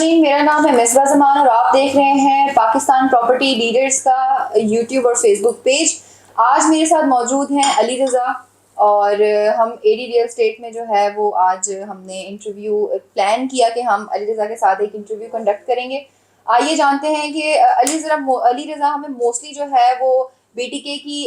नाज़रीन, मेरा नाम है मिसबा जमान और आप देख रहे हैं पाकिस्तान प्रॉपर्टी डीलर्स का यूट्यूब और फेसबुक पेज। आज मेरे साथ मौजूद हैं अली रज़ा और हम एडी रियल स्टेट में जो है वो आज हमने इंटरव्यू प्लान किया कि हम अली रज़ा के साथ एक इंटरव्यू कंडक्ट करेंगे। आइए जानते हैं कि अली रज़ा हमें मोस्टली जो है वो बीटीके की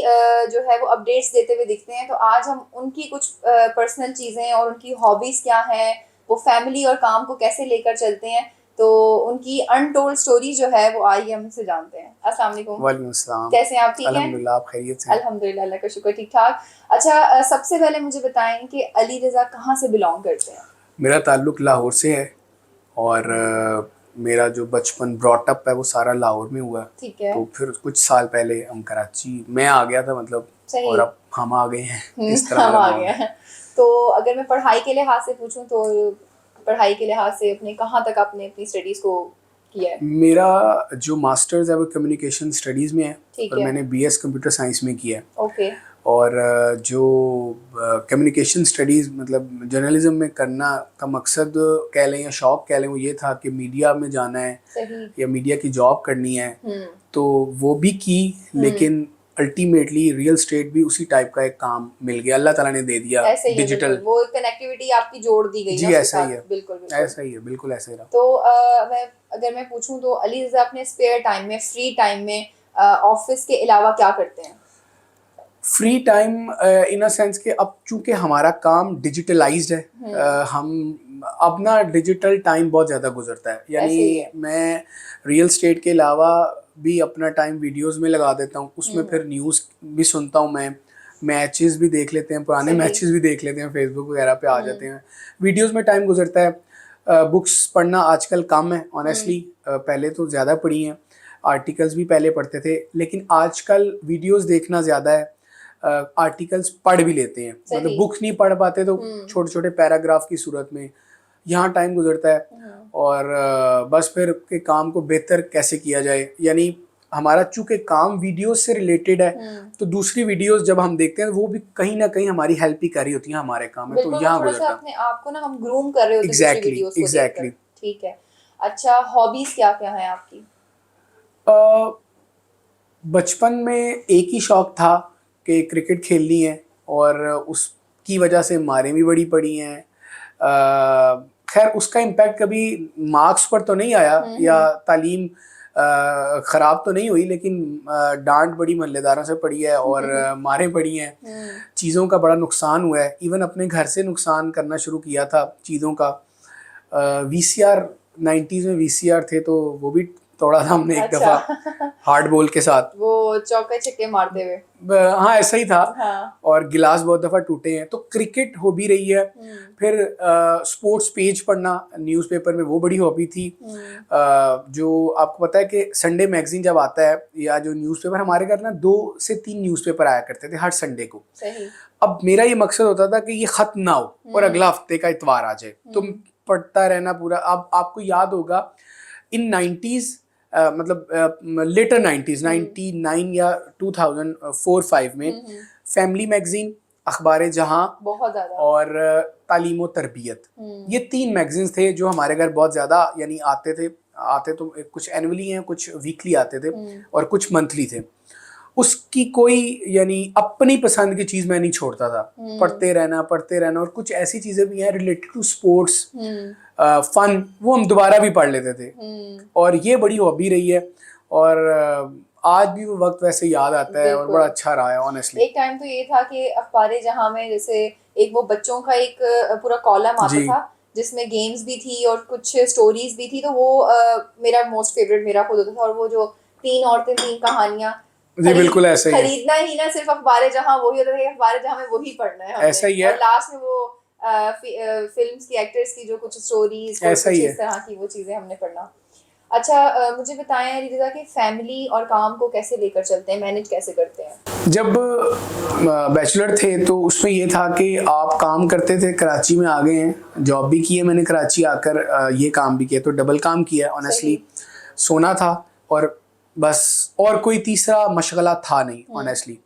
जो है वो अपडेट्स देते हुए दिखते हैं। तो आज हम उनकी कुछ पर्सनल चीज़ें और उनकी हॉबीज़ क्या हैं, वो फैमिली और काम को कैसे लेकर चलते हैं, तो उनकी अनटोल्ड स्टोरी जो है वो आइए हम से जानते हैं। अस्सलाम वालेकुम। वालेकुम अस्सलाम। कैसे हैं आप? ठीक हैं? अल्हम्दुलिल्लाह, आप खैरियत से हैं? अल्हम्दुलिल्लाह, अल्लाह का शुक्र, ठीक ठाक। अच्छा, सबसे पहले मुझे बताएं कि अली रज़ा कहाँ से बिलोंग करते हैं? मेरा ताल्लुक़ लाहौर से है और मेरा जो बचपन ब्रॉट अप है वो सारा लाहौर में हुआ। ठीक है। तो फिर कुछ साल पहले हम कराची मैं आ गया था, मतलब सही। और अब हम आ गए हैं इस तरह हम वाला आ माहौल गए है। हैं। तो अगर मैं पढ़ाई के लिहाज से पूछूं तो पढ़ाई के लिहाज से अपने कहाँ तक आपने अपनी स्टडीज़ को किया है? मेरा जो मास्टर्स है वो कम्युनिकेशन स्टडीज़ में है ठीक और है। मैंने बीएस कंप्यूटर साइंस में किया है। ओके। और जो कम्युनिकेशन स्टडीज़ मतलब जर्नलिज्म में करना का मकसद कह लें या शौक़ कह लें, वो ये था कि मीडिया में जाना है सही। या मीडिया की जॉब करनी है। तो वो भी की, लेकिन अल्टीमेटली रियल स्टेट भी उसी टाइप का एक काम मिल गया, अल्लाह ताला ने दे दिया। ऐसे ही डिजिटल, वो कनेक्टिविटी आपकी जोड़ दी गई जी ना ऐसा ही है, बिल्कुल बिल्कुल ऐसा ही है, बिल्कुल ऐसा ही रहा। तो मैं पूछूं तो अली रज़ा अपने स्पेयर टाइम में, फ्री टाइम में ऑफिस के अलावा क्या करते हैं? Free time in a sense कि अब चूंकि हमारा काम डिजिटलाइज्ड है, हम अब ना डिजिटल टाइम बहुत ज़्यादा गुजरता है। यानी मैं रियल स्टेट के अलावा भी अपना टाइम वीडियोस में लगा देता हूँ, उसमें फिर न्यूज़ भी सुनता हूँ, मैं मैचेस भी देख लेते हैं, पुराने मैचेस भी देख लेते हैं, फेसबुक वगैरह पे आ जाते हैं, वीडियोस में टाइम गुजरता है। बुक्स पढ़ना आजकल कम है ऑनेस्टली, पहले तो ज़्यादा पढ़ी हैं, आर्टिकल्स भी पहले पढ़ते थे, लेकिन आजकल वीडियोस देखना ज़्यादा है। आर्टिकल्स पढ़ भी लेते हैं, मतलब बुक्स नहीं पढ़ पाते तो छोटे छोटे पैराग्राफ की सूरत में यहाँ टाइम गुजरता है। और बस फिर के काम को बेहतर कैसे किया जाए, यानी हमारा चूंकि काम वीडियोस से रिलेटेड है, तो दूसरी वीडियोस जब हम देखते हैं वो भी कहीं ना कहीं हमारी हेल्प ही कर रही होती है हमारे काम में, तो यहाँ गुजरता है। अपने आप को ना हम ग्रूम कर रहे होते हैं दूसरी वीडियोस को देखकर। ठीक है। अच्छा, हॉबीज क्या क्या हैं आपकी? बचपन में एक ही शौक था कि क्रिकेट खेलनी है, और उसकी वजह से मारें भी बड़ी पड़ी हैं। खैर उसका इम्पैक्ट कभी मार्क्स पर तो नहीं आया या तालीम ख़राब तो नहीं हुई, लेकिन डांट बड़ी महल्लेदारों से पड़ी है और मारें पड़ी हैं, चीज़ों का बड़ा नुकसान हुआ है। इवन अपने घर से नुकसान करना शुरू किया था चीज़ों का। वीसीआर 90s में वीसीआर थे तो वो भी तोड़ा था हमने एक दफ़ा हार्ड बॉल के साथ, वो चौके छक्के मारते हुए। हाँ ऐसा ही था। हाँ। और गिलास बहुत दफ़ा टूटे हैं। तो क्रिकेट हॉबी रही है। फिर स्पोर्ट्स पेज पढ़ना न्यूज़पेपर में, वो बड़ी हॉबी थी। जो आपको पता है कि संडे मैगजीन जब आता है या जो न्यूज़पेपर, हमारे घर ना 2 से 3 न्यूज़पेपर आया करते थे हर संडे को। सही। अब मेरा ये मकसद होता था कि ये ख़त्म ना हो और अगला हफ्ते का इतवार आ जाए, तुम पढ़ता रहना पूरा। अब आपको याद होगा इन 90s मतलब लेटर 90s 99 या 2004-5 में फैमिली मैगजीन, अखबार जहां बहुत ज़्यादा, और तालीम व तरबियत, ये 3 मैगजीन्स थे जो हमारे घर बहुत ज़्यादा यानी आते तो कुछ एनुअली हैं, कुछ वीकली आते थे और कुछ मंथली थे। उसकी कोई यानी अपनी पसंद की चीज़ मैं नहीं छोड़ता था, पढ़ते रहना। और कुछ ऐसी चीज़ें भी हैं रिलेटेड टू स्पोर्ट्स, फन, वो हम दोबारा भी पढ़ लेते थे। और ये बड़ी हॉबी रही है और आज भी वो वक्त वैसे याद आता है और बड़ा अच्छा रहा है ऑनेस्टली। एक टाइम तो ये था कि अखबार जहां में जैसे एक वो बच्चों का एक पूरा कॉलम आता था जिसमें गेम्स भी थी और कुछ स्टोरीज भी थी, तो वो मेरा मोस्ट फेवरेट मेरा खुद होता था। और वो जो 3 औरतें 3 कहानियां, जी बिल्कुल ऐसा ही है। खरीदना ही ना सिर्फ अखबार जहां वही होता था, अखबार जहां में वही पढ़ना है हमने। ऐसा ही है। और लास्ट में वो फिल्म्स की, एक्टर्स की जो कुछ स्टोरीज और कुछ इस तरह की वो चीजें हमने पढ़ना। अच्छा, मुझे बताएं अली रज़ा कि फैमिली और काम को कैसे लेकर चलते हैं, मैनेज कैसे करते हैं? जब बैचलर थे तो उसमें ये था कि आप काम करते थे, कराची में आ गए हैं, जॉब भी की है मैंने कराची आकर, ये काम भी किया, तो डबल काम किया ऑनेस्टली। सोना था और बस, और कोई तीसरा मशगला था नहीं ऑनेस्टली।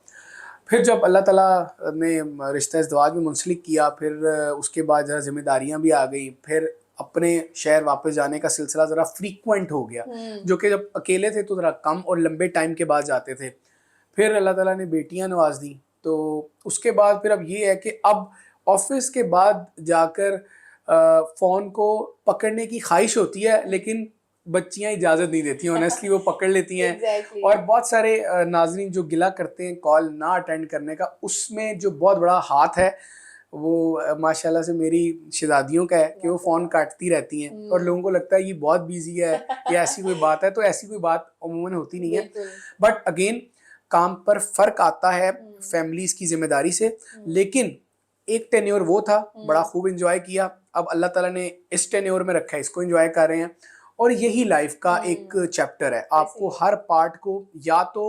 फिर जब अल्लाह ताला ने रिश्ता इज़्दवाज में मुंसलिक किया, फिर उसके बाद ज़रा जिम्मेदारियाँ भी आ गई, फिर अपने शहर वापस जाने का सिलसिला ज़रा फ्रीक्वेंट हो गया, जो कि जब अकेले थे तो ज़रा कम और लंबे टाइम के बाद जाते थे। फिर अल्लाह ताला ने बेटियां नवाज दी, तो उसके बाद फिर अब ये है कि अब ऑफिस के बाद जाकर फ़ोन को पकड़ने की ख्वाहिश होती है, लेकिन बच्चियां इजाज़त नहीं देती, ऑनेस्टली वो पकड़ लेती हैं। Exactly. और बहुत सारे नाजरीन जो गिला करते हैं कॉल ना अटेंड करने का, उसमें जो बहुत बड़ा हाथ है वो माशाल्लाह से मेरी शहजादियों का है कि वो फ़ोन काटती रहती हैं और लोगों को लगता है ये बहुत बिजी है, ये ऐसी कोई बात है, तो ऐसी कोई बात अमूमन होती नहीं है। बट अगेन काम पर फ़र्क आता है फैमिलीज़ की जिम्मेदारी से, लेकिन एक टेन्योर वो था, बड़ा खूब इंजॉय किया। अब अल्लाह ताला ने इस टेन्योर में रखा है, इसको इंजॉय कर रहे हैं और यही लाइफ का एक चैप्टर है। आपको हर पार्ट को या तो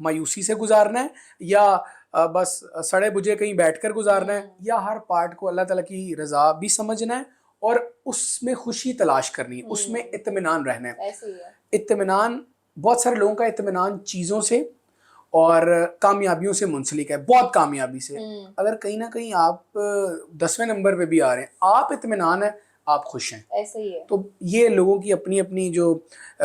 मायूसी से गुजारना है या बस सड़े बुझे कहीं बैठकर गुजारना है, या हर पार्ट को अल्लाह ताला की रज़ा भी समझना है और उसमें खुशी तलाश करनी है, उसमें इत्मीनान रहना है। इत्मीनान, बहुत सारे लोगों का इत्मीनान चीज़ों से और कामयाबियों से मुंसलिक है, बहुत कामयाबी से। अगर कहीं ना कहीं आप 10वें नंबर पे भी आ रहे हैं, आप इत्मीनान है, आप खुश हैं, ऐसे ही है। तो ये लोगों की अपनी अपनी जो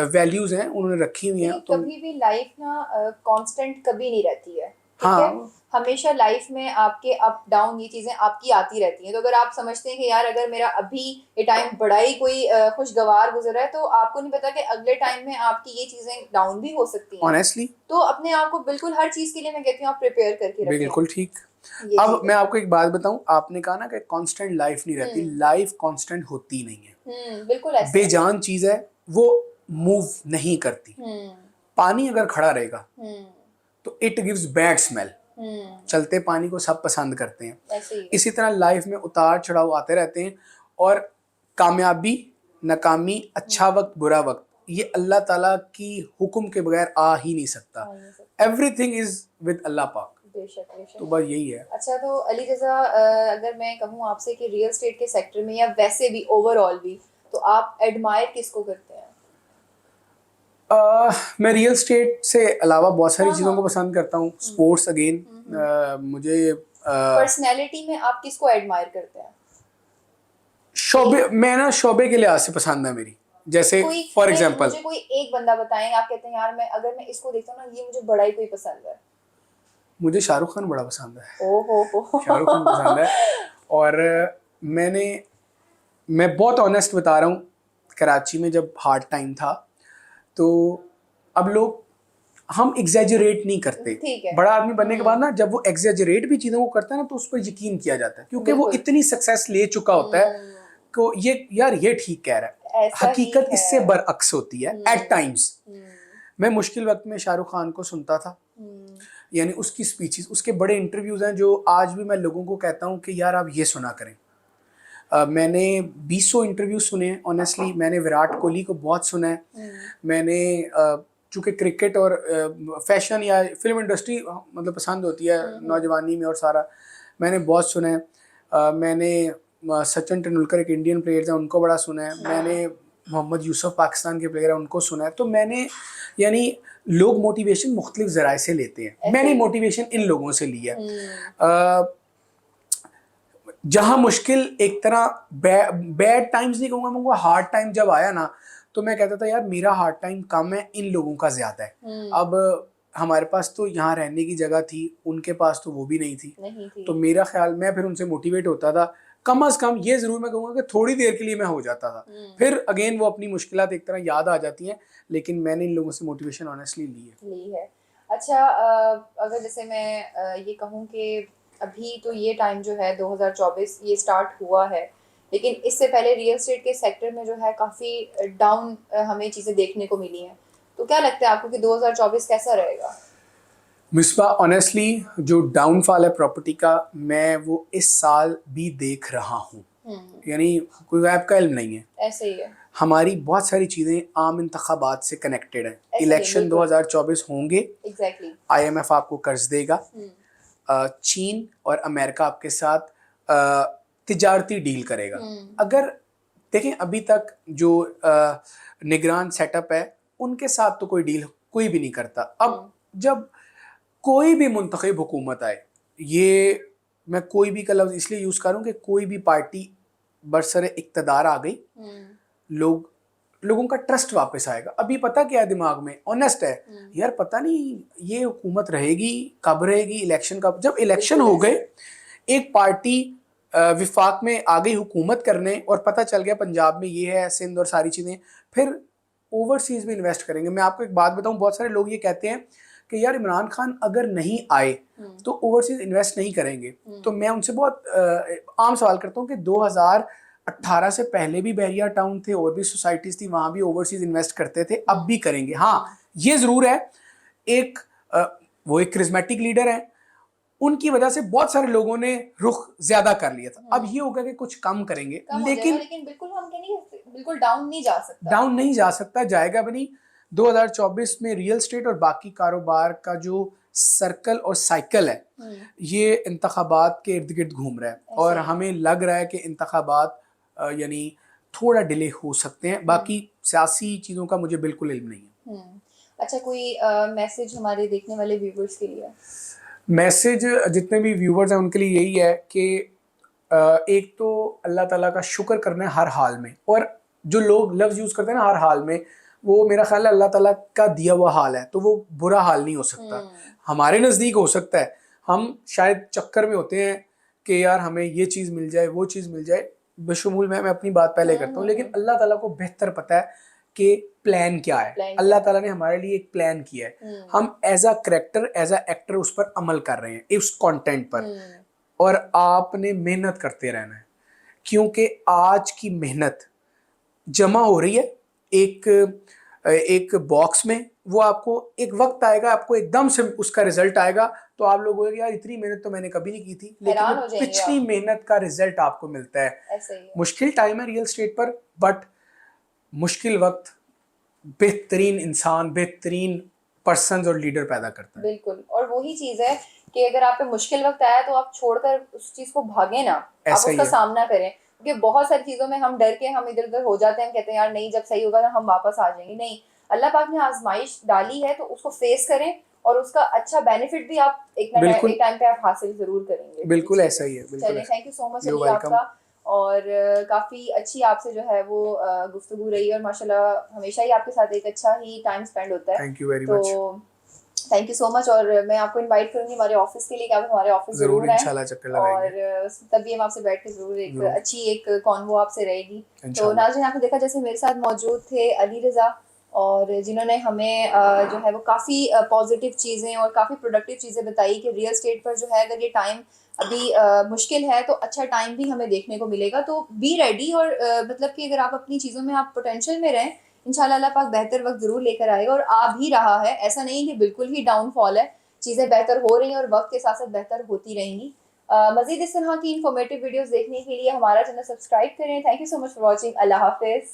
वैल्यूज हैं उन्होंने रखी हुई हैं। तो कभी भी लाइफ ना कांस्टेंट कभी नहीं रहती है, ठीक हाँ, है? हमेशा लाइफ में आपके अप डाउन ये चीजें आपकी आती रहती हैं। तो अगर आप समझते हैं कि यार अगर मेरा अभी ये टाइम बड़ा ही कोई खुशगवार गुजरा है, तो आपको नहीं पता कि अगले टाइम में आपकी ये चीजें डाउन भी हो सकती हैं। ऑनेस्टली तो अपने आप को बिल्कुल हर चीज के लिए मैं कहती हूँ आप प्रिपेयर करके रखें। बिल्कुल ठीक। अब मैं आपको एक बात बताऊं, आपने कहा ना कि कांस्टेंट लाइफ नहीं रहती, लाइफ कांस्टेंट होती नहीं है। बिल्कुल ऐसे बेजान चीज है, वो मूव नहीं करती। पानी अगर खड़ा रहेगा तो इट गिव्स बैड स्मेल। चलते पानी को सब पसंद करते हैं। इसी तरह लाइफ में उतार चढ़ाव आते रहते हैं और कामयाबी नाकामी, अच्छा वक्त बुरा वक्त, ये अल्लाह ताला की हुक्म के बगैर आ ही नहीं सकता। एवरीथिंग इज विद अल्लाह पाक। बेशक बेशक। तो बस यही है। अच्छा, तो अली रज़ा, अगर मैं कहूँ आपसे कि रियल एस्टेट के सेक्टर में या वैसे भी ओवरऑल भी, तो आप एडमायर किसको करते हैं? मैं रियल स्टेट से अलावा बहुत सारी चीज़ों को पसंद करता हूँ। स्पोर्ट्स अगेन, मुझे पर्सनैलिटी में आप किसको एडमायर करते हैं? शोबे, मैं ना शोबे के लिहाज से पसंद है मेरी, जैसे फॉर एग्जांपल मुझे कोई एक बंदा बताएं, आप कहते हैं यार मैं अगर मैं इसको देखता हूँ ना, ये मुझे बड़ा ही कोई पसंद है। मुझे शाहरुख खान बड़ा पसंद है। ओहो शाहरुख खान पसंद है। और मैं बहुत ऑनेस्ट बता रहा हूँ, कराची में जब हार्ड टाइम था तो अब लोग, हम एग्जैजरेट नहीं करते। बड़ा आदमी बनने के बाद ना जब वो एग्जैजरेट भी चीज़ों को करता है ना, तो उस पर यकीन किया जाता है, क्योंकि वो इतनी सक्सेस ले चुका होता है को ये यार ये ठीक कह रहा है। हकीकत इससे बरअक्स होती है एट टाइम्स। मैं मुश्किल वक्त में शाहरुख खान को सुनता था, यानी उसकी स्पीचेस, उसके बड़े इंटरव्यूज हैं जो आज भी मैं लोगों को कहता हूँ कि यार आप ये सुना करें। मैंने 200 इंटरव्यू सुने हैं ऑनेस्टली। मैंने विराट कोहली को बहुत सुना है। मैंने चूँकि क्रिकेट और फैशन या फिल्म इंडस्ट्री मतलब पसंद होती है नौजवानी में और सारा, मैंने बहुत सुना है। मैंने सचिन तेंदुलकर एक इंडियन प्लेयर हैं, उनको बड़ा सुना है। मैंने मोहम्मद यूसुफ पाकिस्तान के प्लेयर हैं, उनको सुना है। तो मैंने, यानी लोग मोटिवेशन मुख्तलिफ ज़राए से लेते हैं, मैंने मोटिवेशन इन लोगों से लिया। जहाँ मुश्किल, एक तरह बैड टाइम्स नहीं कहूँगा, मैं हार्ड टाइम जब आया ना, तो मैं कहता था यार मेरा हार्ड टाइम कम है, इन लोगों का ज़्यादा है। अब हमारे पास तो यहाँ रहने की जगह थी, उनके पास तो वो भी नहीं थी। तो मेरा ख्याल, मैं फिर उनसे मोटिवेट होता था, कम अज़ कम ये ज़रूर मैं कहूँगा कि थोड़ी देर के लिए मैं हो जाता था। फिर अगेन वो अपनी मुश्किलात एक तरह याद आ जाती हैं, लेकिन मैंने इन लोगों से मोटिवेशन ऑनेस्टली ली है। अच्छा, अगर जैसे मैं ये कहूँ कि अभी तो ये टाइम जो है 2024 ये स्टार्ट हुआ है, लेकिन इससे पहले रियल एस्टेट के सेक्टर में जो है काफ़ी डाउन हमें चीज़ें देखने को मिली हैं। तो क्या लगता है आपको कि 2024 कैसा रहेगा? मिसबा, ऑनेस्टली जो डाउनफॉल है प्रॉपर्टी का, मैं वो इस साल भी देख रहा हूँ। यानी कोई गैब का इल्म नहीं है, ऐसे ही है। हमारी बहुत सारी चीज़ें आम इंतखाबात से कनेक्टेड हैं। इलेक्शन 2024 होंगे, IMF आपको कर्ज देगा, चीन और अमेरिका आपके साथ तिजारती डील करेगा। अगर देखें अभी तक जो निगरान सेटअप है, उनके साथ तो कोई डील कोई भी नहीं करता। अब जब कोई भी मुंतखब हुकूमत आए, ये मैं कोई भी का लफ्ज़ इसलिए यूज़ करूँ कि कोई भी पार्टी बरसरे इक़्तिदार आ गई, लोगों का ट्रस्ट वापस आएगा। अभी पता क्या है दिमाग में, ऑनेस्ट है यार, पता नहीं ये हुकूमत रहेगी कब रहेगी, इलेक्शन कब, जब इलेक्शन हो गए, एक पार्टी विफाक में आ गई हुकूमत करने और पता चल गया पंजाब में ये है, सिंध और सारी चीज़ें, फिर ओवरसीज में इन्वेस्ट करेंगे। मैं आपको एक बात बताऊं, बहुत सारे लोग ये कहते हैं कि यार इमरान खान अगर नहीं आए तो ओवरसीज इन्वेस्ट नहीं करेंगे। तो मैं उनसे बहुत आम सवाल करता हूँ कि 2018 से पहले भी बहरिया टाउन थे और भी सोसाइटीज थी, वहां भी ओवरसीज इन्वेस्ट करते थे, अब भी करेंगे। हाँ ये जरूर है, वो एक क्रिज्मेटिक लीडर है, उनकी वजह से बहुत सारे लोगों ने रुख ज्यादा कर लिया था। अब ये होगा कि कुछ कम करेंगे, लेकिन बिल्कुल हम बिल्कुल डाउन नहीं जा सकता, डाउन नहीं जा सकता, जाएगा भी नहीं। 2024 में रियल स्टेट और बाकी कारोबार का जो सर्कल और साइकिल है ये इंतखाबात के इर्द गिर्द घूम रहा है, और हमें लग रहा है कि इंतखाबात यानी थोड़ा डिले हो सकते हैं। बाकी सियासी चीज़ों का मुझे बिल्कुल इल्म नहीं है। अच्छा, कोई मैसेज हमारे देखने वाले व्यूवर्स के लिए? मैसेज जितने भी व्यूवर्स हैं उनके लिए यही है कि एक तो अल्लाह ताला का शुक्र करना है हर हाल में, और जो लोग लफ्ज़ यूज़ करते हैं ना हर हाल में, वो मेरा ख्याल है अल्लाह ताला का दिया हुआ हाल है, तो वो बुरा हाल नहीं हो सकता। हमारे नज़दीक हो सकता है, हम शायद चक्कर में होते हैं कि यार हमें ये चीज़ मिल जाए, वो चीज़ मिल जाए, बशमूल मैं अपनी बात पहले करता हूँ, लेकिन अल्लाह ताला को बेहतर पता है कि प्लान क्या है। अल्लाह ताला ने हमारे लिए एक प्लान किया है, हम as a character, as a actor उस पर अमल कर रहे हैं, उस कंटेंट पर, और आपने मेहनत करते रहना है, क्योंकि आज की मेहनत जमा हो रही है एक बॉक्स में, वो आपको एक वक्त आएगा, आपको एकदम से उसका रिजल्ट आएगा, तो आप लोग बोलेंगे यार इतनी मेहनत तो मैंने कभी नहीं की थी, लेकिन पिछली मेहनत का रिजल्ट आपको मिलता है। मुश्किल टाइम है रियल स्टेट पर, बट मुश्किल वक्त बेहतरीन इंसान, बेहतरीन पर्सन और लीडर पैदा करता है। बिल्कुल, और वही चीज़ है कि अगर आप पे मुश्किल वक्त आया तो आप छोड़कर उस चीज़ को भागे ना, आप उसका सामना करें, क्योंकि बहुत सारी चीज़ों में हम डर के हम इधर उधर हो जाते हैं, हम कहते हैं यार नहीं, जब सही होगा ना हम वापस आ जाएंगे। नहीं, अल्लाह पाक ने आजमाइश डाली है तो उसको फेस करें, और उसका अच्छा बेनिफिट भी आप एक टाइम पे आप हासिल जरूर करेंगे। बिल्कुल ऐसा ही है। चलिए, thank you so much Ali आपका, और काफ़ी अच्छी आपसे जो है वो गुफ्तगू रही, और माशाल्लाह हमेशा ही आपके साथ एक अच्छा ही टाइम स्पेंड होता है। Thank you very much, thank you so much. और मैं आपको इनवाइट करूंगी हमारे ऑफिस के लिए, कि आप हमारे ऑफिस जरूर आए, और तभी हम आपसे बैठ के जरूर एक अच्छी एक कॉन्वो आपसे रहेगी। तो नाज़रीन, आपने देखा जैसे मेरे साथ मौजूद थे अली रज़ा, और जिन्होंने हमें जो है वो काफ़ी पॉजिटिव चीज़ें और काफ़ी प्रोडक्टिव चीज़ें बताई कि रियल स्टेट पर जो है अगर ये टाइम अभी मुश्किल है तो अच्छा टाइम भी हमें देखने को मिलेगा। तो बी रेडी, और मतलब कि अगर आप अपनी चीज़ों में आप पोटेंशियल में रहें, इंशाल्लाह अल्लाह पाक बेहतर वक्त ज़रूर लेकर आएगा, और आ भी रहा है। ऐसा नहीं कि बिल्कुल ही डाउनफॉल है, चीज़ें बेहतर हो रही हैं और वक्त के साथ साथ बेहतर होती रहेंगी। मज़ीद इस तरह की इन्फॉर्मेटिव वीडियोज़ देखने के लिए हमारा चैनल सब्सक्राइब करें। Thank you so much for watching. अल्लाह हाफिज़।